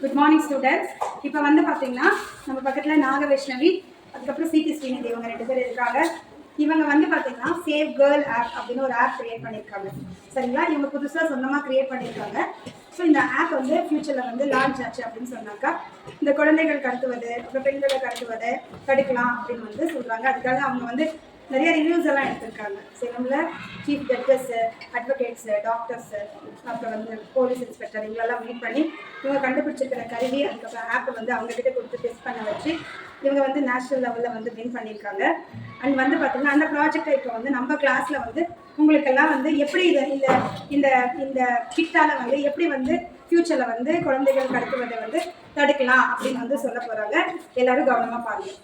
Good morning students. இப்போ வந்து பார்த்தீங்கன்னா நம்ம பக்கத்தில் நாகவைஷ்ணவி, அதுக்கப்புறம் சிடி ஸ்ரீநிதி, இவங்க 2 பேர் இருக்காங்க. இவங்க வந்து பார்த்தீங்கன்னா சேவ் கேர்ள் ஆப் அப்படின்னு ஒரு ஆப் கிரியேட் பண்ணியிருக்காங்க. சரிங்களா? இவங்க புதுசாக சொந்தமாக கிரியேட் பண்ணியிருக்காங்க. ஸோ இந்த ஆப் வந்து ஃபியூச்சரில் வந்து லான்ச் ஆச்சு அப்படின்னு சொன்னாக்கா இந்த குழந்தைகள் கடத்துவது, அப்புறம் பெண்களை கடத்துவதை தடுக்கலாம் அப்படின்னு வந்து சொல்கிறாங்க. அதுக்காக அவங்க வந்து நிறைய ரிவ்யூஸ் எல்லாம் எடுத்திருக்காங்க. சேலமில் சீஃப் ஜட்ஜஸ்ஸு, அட்வொகேட்ஸு, டாக்டர்ஸு, அப்புறம் வந்து போலீஸ் இன்ஸ்பெக்டர் இவங்களெல்லாம் மீட் பண்ணி இவங்க கண்டுபிடிச்சிருக்கிற கருவி, அதுக்கப்புறம் ஆப்பை வந்து அவங்ககிட்ட கொடுத்து டெஸ்ட் பண்ண வச்சு இவங்க வந்து நேஷ்னல் லெவலில் வந்து வின் பண்ணியிருக்காங்க. அண்ட் வந்து பார்த்தீங்கன்னா அந்த ப்ராஜெக்டை இப்போ வந்து நம்ம கிளாஸில் வந்து உங்களுக்கெல்லாம் வந்து எப்படி இந்த இந்த இந்த கிட்டால் வந்து எப்படி வந்து ஃப்யூச்சரில் வந்து குழந்தைகள் கடத்துவதை வந்து தடுக்கலாம் அப்படின்னு வந்து சொல்ல போகிறாங்க. எல்லோரும் கவனமாக பாருங்கள்.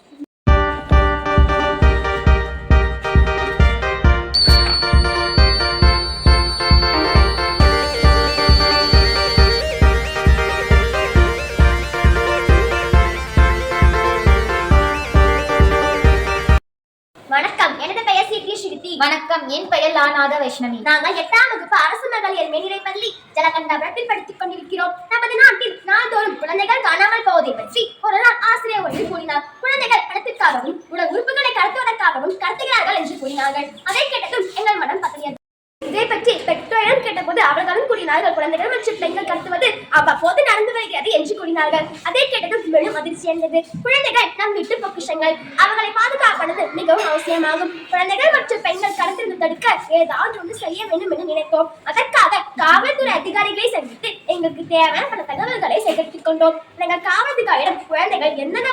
வணக்கம், எனது பெயர் சிடி ஸ்ரீநிதி. வணக்கம், என் பெயர் நாகவைஷ்ணவி. நாங்கள் 8ஆம் வகுப்பு அரசு மகளிர் மேல்நிலைப் பள்ளி ஜலகண்டாபுரத்தில் படித்துக் கொண்டிருக்கிறோம். நமது நாட்டில் நாள்தோறும் குழந்தைகள் காணாமல் போவதை பற்றி ஒரு நாள் ஆசிரியர் ஒருவர் கூறினார். குழந்தைகள் பணத்திற்காகவும் உடல் உறுப்புகளை கடத்துவதற்காகவும் கடத்துகிறார்கள் என்று கூறினார்கள். அதை கேட்டதும் எங்கள் மனம் பதறியது. இதை பற்றி பெற்றோரிடம் கேட்டபோது அவர்களும் கூறினார்கள், குழந்தைகள் மற்றும் பெண்கள் கடத்துவது அவ்வப்போது நடந்து வருகிறது என்று கூறினார்கள். அதை கேட்டதும் மேலும் அதிர்ச்சி அடைந்தது. குழந்தைகள் நம் வீட்டு பொக்கிஷங்கள், அவர்களை பாதுகாப்பது மிகவும் அவசியமாகும். குழந்தைகள் மற்றும் பெண்கள் கடத்திலிருந்து தடுக்க ஏதாவது ஒன்று செய்ய வேண்டும் என்று நினைத்தோம். அதற்காக காவல்துறை அதிகாரிகளை சந்தித்து எங்களுக்கு தேவையான பல தகவல்களை சேகரித்துக் கொண்டோம். நாங்கள் காவல்துறையிடம் குழந்தைகள் எந்தெந்த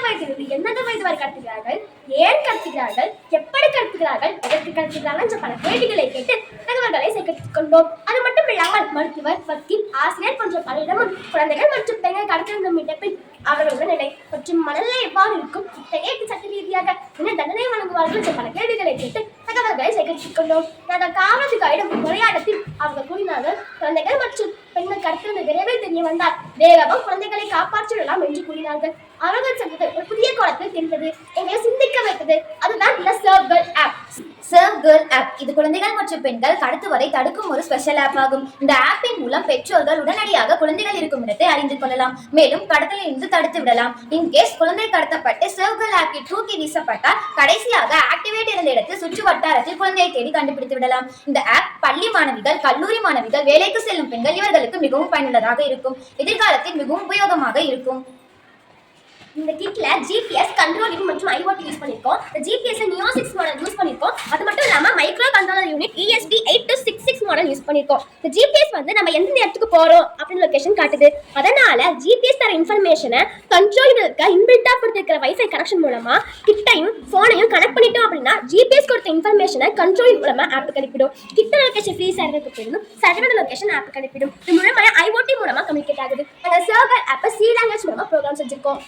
வயது வரை கடத்துகிறார்கள், ஏன் கடத்துகிறார்கள், எப்படி கடத்துகிறார்கள், எதற்கு கடத்துகிறார்கள் என்ற பல கேள்விகளை கேட்டு தகவல்களை சேகரித்துக் கொண்டோம். அது மட்டும் இல்லாமல் மருத்துவர், வக்கீல், ஆசிரியர் போன்ற பலரிடமும் குழந்தைகள் மற்றும் பெண்கள் கடத்திலிருந்து மீட்ட பின் அவர்களோட நிலை மற்றும் மனநிலை எவ்வாறு இருக்கும், இத்தகைய சட்ட ரீதியாக என்ன தண்டனை வழங்குவார்கள் என்ற பல கேள்விகளை கேட்டு தகவல்களை சேகரித்துக் கொண்டோம். நாங்கள் காவல்துறையிடம் உரையாடத்தில் அவர்கள் கூறினார்கள், குழந்தைகள் மற்றும் பெண்கள் கடத்திலிருந்து விரைவில் தெரிய வந்தால் வேகமாக குழந்தைகளை காப்பாற்றிடலாம் என்று கூறினார்கள். அவர்கள் சொன்னது ஒரு புதிய கோணத்தில் தெரிந்தது, எங்களை சிந்திக்க வைத்தது. அதுதான் இந்த serve girl app. Serve girl app இது குழந்தைகள் மற்றும் பெண்கள் கடத்துவதை தடுக்கும் ஒரு ஸ்பெஷல் ஆப் ஆகும். இந்த ஆப்பின் மூலம் பெற்றோர்கள் உடனடியாக குழந்தைகள் இருக்கும் இடத்தை அறிந்து கொள்ளலாம், மேலும் கடத்தலில் இருந்து தடுத்து விடலாம். இன்கேஸ் குழந்தை கடத்தப்பட்டு சர்வ் கேர்ள் ஆப்பில் தூக்கி வீசப்பட்டால் கடைசியாக ஆக்டிவேட் இருந்த இடத்தில் சுற்று வட்டாரத்தில் குழந்தையை தேடி கண்டுபிடித்து விடலாம். இந்த ஆப் பள்ளி மாணவிகள், கல்லூரி மாணவிகள், வேலைக்கு செல்லும் பெண்கள் இவர்களுக்கு மிகவும் பயனுள்ளதாக இருக்கும். எதிர்காலத்தில் மிகவும் உபயோகமாக இருக்கும். இந்த கிட்ல ஜிபிஎஸ் கண்ட்ரோலிங் மற்றும் ஐஓடி யூஸ் பண்ணிருக்கோம். இந்த ஜிபிஎஸ் நியோ 6 மாடல் யூஸ் பண்ணிருக்கோம். அது மட்டும் இல்லாம micro controller unit ESP 8266 model use பண்ணிருக்கோம். இந்த ஜிபிஎஸ் வந்து நம்ம எந்த இடத்துக்கு போறோம் அப்படின்னு லொகேஷன் காட்டுது. அதனால ஜிபிஎஸ் தர இன்ஃபர்மேஷனை கண்ட்ரோலில் இருக்க இன்பில்ட்டா கொடுத்திருக்கிற வைஃபை கனெக்ஷன் மூலமா கிட்டையும் போனையும் கனெக்ட் பண்ணிட்டோம் அப்படின்னா ஜிபிஎஸ் கொடுத்த இன்ஃபர்மேஷனை கண்ட்ரோலிங் மூலமா ஆப் கணிப்பிடும். கிட்ட லொகேஷன் ஃப்ரீ சர்வருக்கு போயிடும், சர்வரோட லொகேஷன் ஆப் கணிப்பிடும். இது மூலமா ஐஓடி மூலமா கம்யூனிகேட் ஆகுது. நாங்கள் சர்வர் ஆப்பை C லாங்குவேஜ் மூலமா ப்ரோக்ராம் செஞ்சிருக்கோம்.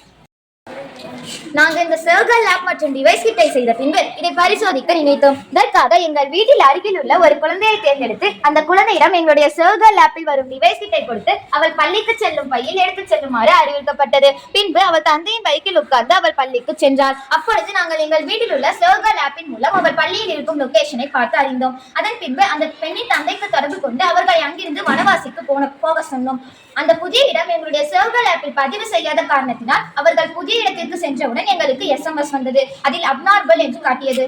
நாங்கள் இந்த சர்வ் கேர்ள் ஆப் மற்றும் டிவைஸ் கிட்டை செய்த பின்பு இதை பரிசோதிக்க நினைத்தோம். இதற்காக எங்கள் வீட்டில் அருகில் உள்ள ஒரு குழந்தையை தேர்ந்தெடுத்து அந்த குழந்தையிடம் எங்களுடைய சர்வ் கேர்ள் ஆப்பில் வரும் டிவைஸ் கிட்டை கொடுத்து அவள் பள்ளிக்கு செல்லும் பையில் எடுத்துச் செல்லுமாறு அறிவிக்கப்பட்டது. பின்பு அவள் தந்தையின் பைக்கில் உட்கார்ந்து அவள் பள்ளிக்கு சென்றாள். அப்பொழுது நாங்கள் எங்கள் வீட்டில் உள்ள சர்வ் கேர்ள் ஆப்பின் மூலம் அவள் பள்ளியில் இருக்கும் லொகேஷனை பார்த்து அறிந்தோம். அதன் பின்பு அந்த பெண்ணின் தந்தைக்கு தொடர்பு கொண்டு அவர்களை அங்கிருந்து வனவாசிக்கு போக சொன்னோம். அந்த புதிய இடம் எங்களுடைய சர்வ் கேர்ள் ஆப்பில் பதிவு செய்யாத காரணத்தினால் அவர்கள் புதிய இடத்திற்கு சென்றவுடன் எங்களுக்கு SMS வந்தது. அதில் அப்நார்மல் என்று காட்டியது.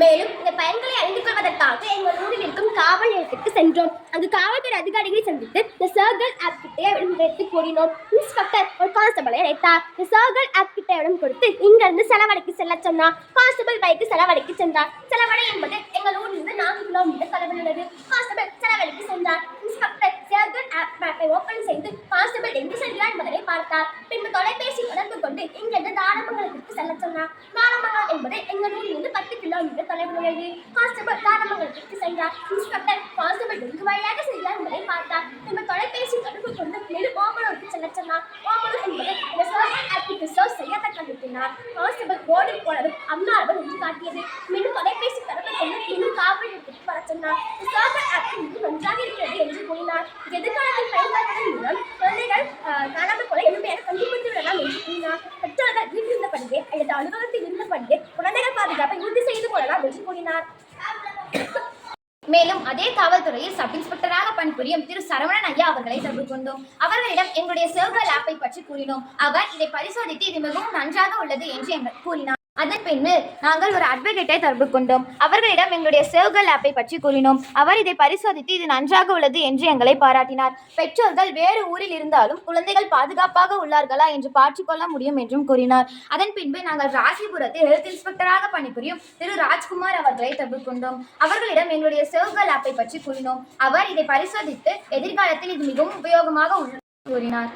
மேலும் இந்த பயன்களை அறிந்து கொள்வதற்காக எங்கள் ஊரில் இருக்கும் காவல் நிலையத்திற்கு சென்றோம். அங்கு காவல்துறை அதிகாரிகளை சந்தித்து இந்த சர்வ் கேர்ள் ஆப் கிட்டே எடுத்து கூறினோம். இன்ஸ்பெக்டர் ஒரு கான்ஸ்டபிளை அழைத்தார். இந்த சர்வ் கேர்ள் ஆப் கிட்ட இடம் கொடுத்து இங்கிருந்து செலவழிக்கு செல்ல சொன்னார். கான்ஸ்டபிள் பைக்கு செலவழிக்கு சென்றார். செலவழி என்பது எங்கள் ஊரிலிருந்து 4 கிலோமீட்டர் தொலைவில் உள்ளது. கான்ஸ்டபிள் செலவழிக்கு சென்றார். இன்ஸ்பெக்டர் சர்வ் கேர்ள் ஆப் மேப்பை ஓபன் செய்து கான்ஸ்டபிள் எங்கு செல்கிறார் என்பதை பார்த்தார். பின்பு தொலைபேசி தொடர்பு கொண்டு இங்கிருந்து தாராமங்கலத்திற்கு செல்ல சொன்னார். தாராமங்கலம் என்பது எங்கள் ஊரிலிருந்து 10 கிலோமீட்டர் தொலைவில் உள்ளது. கான்ஸ்டபிள் தாராமங்கலத்திற்கு சென்றார். இன்ஸ்பெக்டர் கான்ஸ்டபிள் எங்கு வழியாக செல்கிறார் என்பதை பார்த்தார். பின்பு தொலைபேசி தொடர்பு கொண்டு மேலும் ஓமலூருக்கு செல்ல சொன்னார். ஓமலூர் என்பது இந்த சர்வ் ஆப்புக்கு சர்வ் செய்யாத கண்டுபிடினார். கான்ஸ்டபிள் போர்டில் போனதும் அப்நார்மல் என்று காட்டியது. மீண்டும் தொலைபேசி தொடர்பு கொண்டு இன்னும் காவல் நிலையத்திற்கு வர சொன்னார். இந்த சர்வ் ஆப் இன்னும் நன்றாக இருக்கிறது என்று கூறினார். எதிர்காலத்தில் பயன்படுத்துவதன் மூலம் குழந்தைகள் காணாமல் போல எளிமையாக கண்டுபிடித்து விடலாம் என்று கூறினார். பெற்றோர்கள் வீட்டில் இருந்தபடியே அல்லது அலுவலகத்தில் இருந்தபடியே குழந்தைகள் பாதுகாப்பை உறுதி செய்து கொள்ளலாம் என்று கூறினார். மேலும் அதே காவல்துறையில் சப் இன்ஸ்பெக்டராக பணிபுரியும் பணிபுரியும் திரு சரவணன் ஐயா அவர்களை தொடர்பு கொண்டோம். அவர்களிடம் எங்களுடைய சர்வல் ஆப்பை பற்றி கூறினோம். அவர் இதை பரிசோதித்து இது மிகவும் நன்றாக உள்ளது என்று எங்கள் கூறினார். அதன் பின்பு நாங்கள் ஒரு அட்வொகேட்டை தொடர்பு கொண்டோம். அவர்களிடம் எங்களுடைய சர்வல் ஆப்பை பற்றி கூறினோம். அவர் இதை பரிசோதித்து இது நன்றாக உள்ளது என்று எங்களை பாராட்டினார். பெற்றோர்கள் வேறு ஊரில் இருந்தாலும் குழந்தைகள் பாதுகாப்பாக உள்ளார்களா என்று பார்த்துக்கொள்ள முடியும் என்றும் கூறினார். அதன் பின்பு நாங்கள் ராசிபுரத்தில் ஹெல்த் இன்ஸ்பெக்டராக பணிபுரியும் திரு ராஜ்குமார் அவர்களை தொடர்பு கொண்டோம். அவர்களிடம் எங்களுடைய சர்வல் ஆப்பை பற்றி கூறினோம். அவர் இதை பரிசோதித்து எதிர்காலத்தில் இது மிகவும் உபயோகமாக கூறினார்.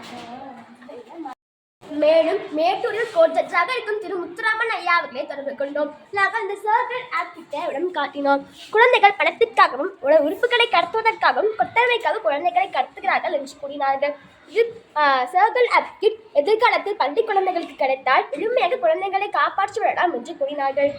மேலும் மேட்டூரில் கோர்ட் ஜட்ஜாக இருக்கும் திரு முத்துராமன் ஐயா அவர்களை தொடர்பு கொண்டோம். நாங்கள் இந்த சர்வல் ஆப் கிட்ட இடம் காட்டினோம். குழந்தைகள் பணத்திற்காகவும் உறுப்புகளை கடத்துவதற்காகவும் கொத்தரமைக்காக குழந்தைகளை கடத்துகிறார்கள் என்று கூறினார்கள். இது சர்வல் ஆப் கிட் எதிர்காலத்தில் பள்ளி குழந்தைகளுக்கு கிடைத்தால் எளிமையாக குழந்தைகளை காப்பாற்றி விடலாம் என்று கூறினார்கள்.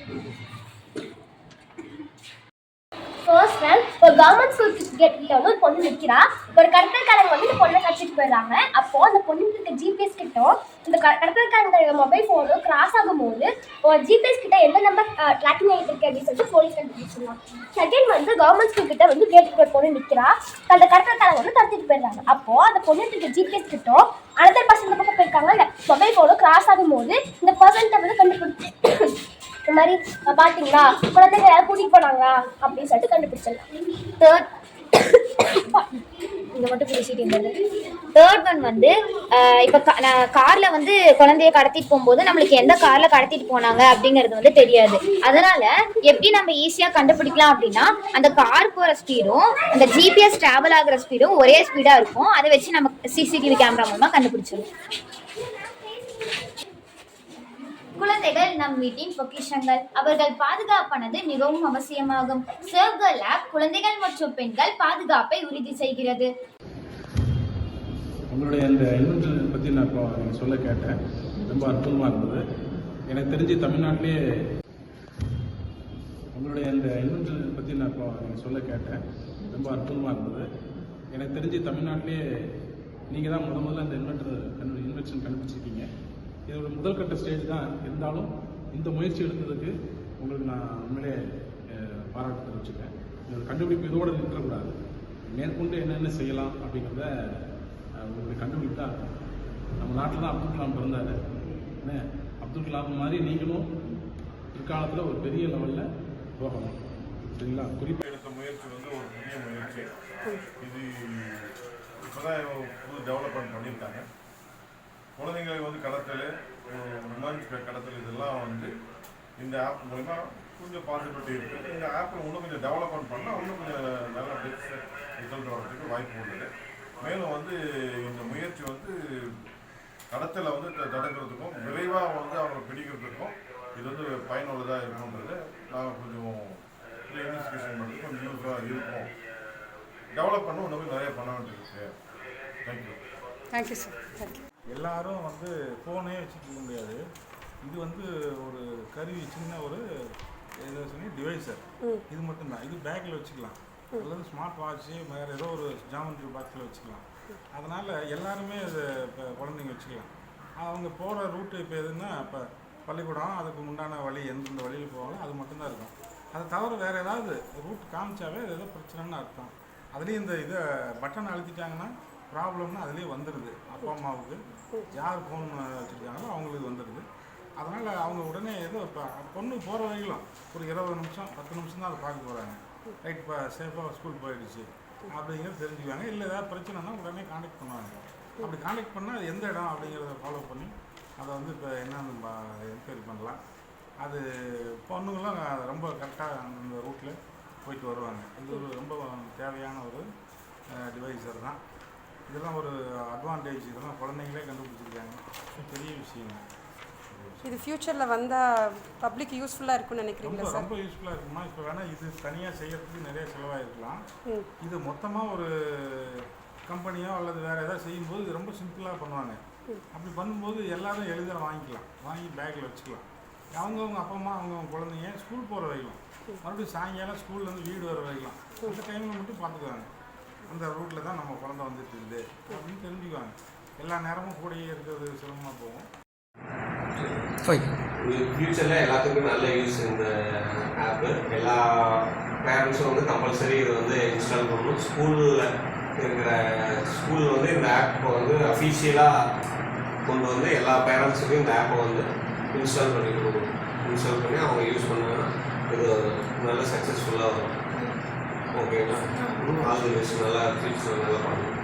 ஃபர்ஸ்ட் ரேங்க் ஒரு கவர்மெண்ட் ஸ்கூல் கேட்ல வந்து ஒரு பொண்ணு நிற்கிறா. ஒரு கடற்கரைக்காரங்க வந்து இந்த பொண்ணை கட்டிட்டு போயிடுறாங்க. அப்போ அந்த பொண்ணுக்கு இருக்க ஜிபிஎஸ் கிட்டும் இந்த கடற்கரைக்காரங்க மொபைல் ஃபோனும் கிராஸ் ஆகும்போது ஒரு ஜிபிஎஸ் கிட்ட எந்த நம்பர் ட்ராக்கிங் ஆகிட்டு இருக்கு அப்படின்னு சொல்லிட்டு போலீஸ் கண்டுபிடிச்சிடலாம். செகண்ட் வந்து கவர்மெண்ட் ஸ்கூல் கிட்ட வந்து கேட்டுக்கு ஒரு பொண்ணு நிற்கிறா. அந்த கடற்கரைக்காரங்க வந்து கடத்திட்டு போயிடுறாங்க. அப்போ அந்த பொண்ணு இருக்க ஜிபிஎஸ் கிட்டும் அனதர் பர்சன் பக்கம் போயிருக்காங்க. இந்த மொபைல் ஃபோனும் கிராஸ் ஆகும்போது இந்த பர்சன்ட்டை வந்து கண்டுபிடிச்சி இந்த மாதிரி பார்த்தீங்களா குழந்தைங்க யாரும் கூட்டிகிட்டு போனாங்களா அப்படின்னு சொல்லிட்டு கண்டுபிடிச்சிடலாம். இதை மட்டும் பேசிட்டு இருந்தது. தேர்ட் ஒன் வந்து இப்போ நான் காரில் வந்து குழந்தைய கடத்திட்டு போகும்போது நம்மளுக்கு எந்த காரில் கடத்திட்டு போனாங்க அப்படிங்கிறது வந்து தெரியாது. அதனால எப்படி நம்ம ஈஸியாக கண்டுபிடிக்கலாம் அப்படின்னா அந்த கார் போகிற ஸ்பீடும் அந்த ஜிபிஎஸ் ட்ராவல் ஆகிற ஸ்பீடும் ஒரே ஸ்பீடாக இருக்கும். அதை வச்சு நம்ம சிசிடிவி கேமரா மூலமாக கண்டுபிடிச்சிடும். குழந்தைகள் நம் வீட்டின் பொக்கிஷங்கள். அவர்கள் பாதுகாப்பானது மிகவும் அவசியமாகும். சர்வல் ஆப் குழந்தைகள் மற்றும் பெண்கள் பாதுகாப்பை உறுதி செய்கிறது. உங்களுடைய அந்த இன்வென்ஷன் பற்றி நான் இப்போ நீங்கள் சொல்ல கேட்டேன். ரொம்ப அற்புதமாக இருந்தது. எனக்கு தெரிஞ்சு தமிழ்நாட்டிலே உங்களுடைய அந்த இன்வென்ஷன் பற்றி நான் இப்போ நீங்கள் சொல்ல கேட்டேன். ரொம்ப அற்புதமாக இருந்தது. எனக்கு தெரிஞ்சு தமிழ்நாட்டிலே நீங்கள் தான் முதல்ல அந்த இன்வென்ஷன் கண்டுபிடிச்சிருக்கீங்க. இதோட முதல் கட்ட ஸ்டேஜ் தான் இருந்தாலும் இந்த முயற்சி எடுத்ததுக்கு உங்களுக்கு நான் உண்மையிலே பாராட்டு தெரிவிச்சுக்கிறேன். இந்த கண்டுபிடிப்பு இதோடு நிற்கக்கூடாது. மேற்கொண்டு என்னென்ன செய்யலாம் அப்படிங்கிறத உங்களுடைய கண்டுபிடிப்பு தான். நம்ம நாட்டில் தான் அப்துல் கலாம் பிறந்தார். என்ன அப்துல் கலாம் மாதிரி நீங்களும் பிற்காலத்தில் ஒரு பெரிய லெவலில் போகணும். சரிங்களா? குறிப்பாக எடுத்த முயற்சி வந்து ஒரு பெரிய முயற்சி. இது இப்போதான் புது டெவலப்மெண்ட் பண்ணியிருக்காங்க. குழந்தைங்களை வந்து கடத்தல், உமன்ஸ் கடத்தல் இதெல்லாம் வந்து இந்த ஆப் மூலமா கொஞ்சம் பாசிபிலிட்டி இருக்குது. இந்த ஆப்பை இன்னும் கொஞ்சம் டெவலப்மெண்ட் பண்ணால் இன்னும் கொஞ்சம் நல்ல பெஸ்ட் ரிசல்ட் வர்றதுக்கு வாய்ப்பு உள்ளது. மேலும் வந்து இந்த முயற்சி வந்து கடத்தலை வந்து தடுக்கிறதுக்கும் விரைவாக வந்து அவங்களை பிடிக்கிறதுக்கும் இது வந்து பயனுள்ளதாக இருக்குன்றது நாங்கள் கொஞ்சம் இன்வெஸ்டிகேஷன் பண்ணுறது கொஞ்சம் யூஸ்ஃபுல்லாக இருக்கும். டெவலப் பண்ண இன்னும் நிறைய பண்ண வேண்டியிருக்கு. தேங்க்யூ. Thank you sir. தேங்க்யூ. எல்லாரும் வந்து ஃபோனே வச்சுக்க முடியாது. இது வந்து ஒரு கருவி, சின்ன ஒரு ஏதோ சொல்லி டிவைஸர். இது மட்டும்தான். இது பேக்கில் வச்சுக்கலாம், அல்லது ஸ்மார்ட் வாட்ச்சு வேறு ஏதோ ஒரு ஜாமெண்ட்ரி பாக்ஸில் வச்சுக்கலாம். அதனால் எல்லாருமே இது இப்போ குழந்தைங்க வச்சுக்கலாம். அவங்க போகிற ரூட்டு இப்போ எதுன்னா இப்போ பள்ளிக்கூடம், அதுக்கு உண்டான வழி எந்தெந்த வழியில் போவாங்களோ அது மட்டும்தான் இருக்கும். அதை தவிர வேறு ஏதாவது ரூட் காமிச்சாவே ஏதோ பிரச்சனைன்னு அர்த்தம். அதுலேயும் இந்த இதை பட்டன் அழுத்திட்டாங்கன்னா ப்ராப்ளம்னா அதுலேயே வந்துடுது. அப்பா அம்மாவுக்கு யார் ஃபோன் வச்சுருக்காங்களோ அவங்களுக்கு வந்துடுது. அதனால் அவங்க உடனே ஏதோ இப்போ பொண்ணு போகிற வரையிலும் ஒரு 20 நிமிஷம் 10 நிமிஷம் தான் அதை பார்க்க போகிறாங்க. ரைட், இப்போ சேஃபாக ஸ்கூல் போயிடுச்சு அப்படிங்கிறது தெரிஞ்சுக்குவாங்க. இல்லை ஏதாவது பிரச்சனைனா உடனே காண்டக்ட் பண்ணுவாங்க. அப்படி காண்டக்ட் பண்ணால் அது எந்த இடம் அப்படிங்கிறத ஃபாலோ பண்ணி அதை வந்து இப்போ என்னென்னு என்கொயரி பண்ணலாம். அது பொண்ணுங்களும் ரொம்ப கரெக்டாக அந்த ரூட்டில் போயிட்டு வருவாங்க. இது ஒரு ரொம்ப தேவையான ஒரு டிவைஸர் தான். இதெல்லாம் ஒரு அட்வான்டேஜ். இதெல்லாம் குழந்தைங்களே கண்டுபிடிச்சிருக்காங்க. பெரிய விஷயம். இது ஃப்யூச்சரில் வந்தால் பப்ளிக் யூஸ்ஃபுல்லாக இருக்கும்னு நினைக்கிறீங்களா சார்? ரொம்ப யூஸ்ஃபுல்லாக இருக்குமா? இப்போ வேணால் இது தனியாக செய்யறதுக்கு நிறைய செலவாயிருக்கலாம். இது மொத்தமாக ஒரு கம்பெனியோ அல்லது வேறு ஏதாவது செய்யும்போது இது ரொம்ப சிம்பிளாக பண்ணுவாங்க. அப்படி பண்ணும்போது எல்லோரும் எளிதாக வாங்கிக்கலாம், வாங்கி பேக்கில் வச்சுக்கலாம். அவங்கவுங்க அப்பா அம்மா அவங்கவுங்க குழந்தைங்க ஸ்கூல் போகிற வரைக்கும், மறுபடியும் சாயங்காலம் ஸ்கூல்லேருந்து வீடு வர வரைக்கும் அந்த டைமில் மட்டும் பார்த்துக்குவாங்க. அந்த ரூட்டில் தான் நம்ம குழந்தை வந்துட்டு இருக்குது அப்படின்னு தெரிஞ்சுக்குவாங்க. எல்லா நேரமும் கூடயே இருக்கிறது சிரமமாக போகும். ஃப்யூச்சரில் எல்லாத்துக்கும் நல்ல யூஸ் இந்த ஆப்பு. எல்லா பேரண்ட்ஸும் வந்து கம்பல்சரி இதை வந்து இன்ஸ்டால் பண்ணணும். ஸ்கூலில் இருக்கிற ஸ்கூல் வந்து இந்த ஆப்பை வந்து அஃபீஷியலாக கொண்டு வந்து எல்லா பேரண்ட்ஸுக்கும் இந்த ஆப்பை வந்து இன்ஸ்டால் பண்ணி கொடுக்கணும். இன்ஸ்டால் பண்ணி அவங்க யூஸ் பண்ணாங்கன்னா இது நல்ல சக்ஸஸ்ஃபுல்லாக வரும். ஓகேங்களா? All the best. நல்லா ஃபியூச்சர் நல்லா பண்ணுங்க.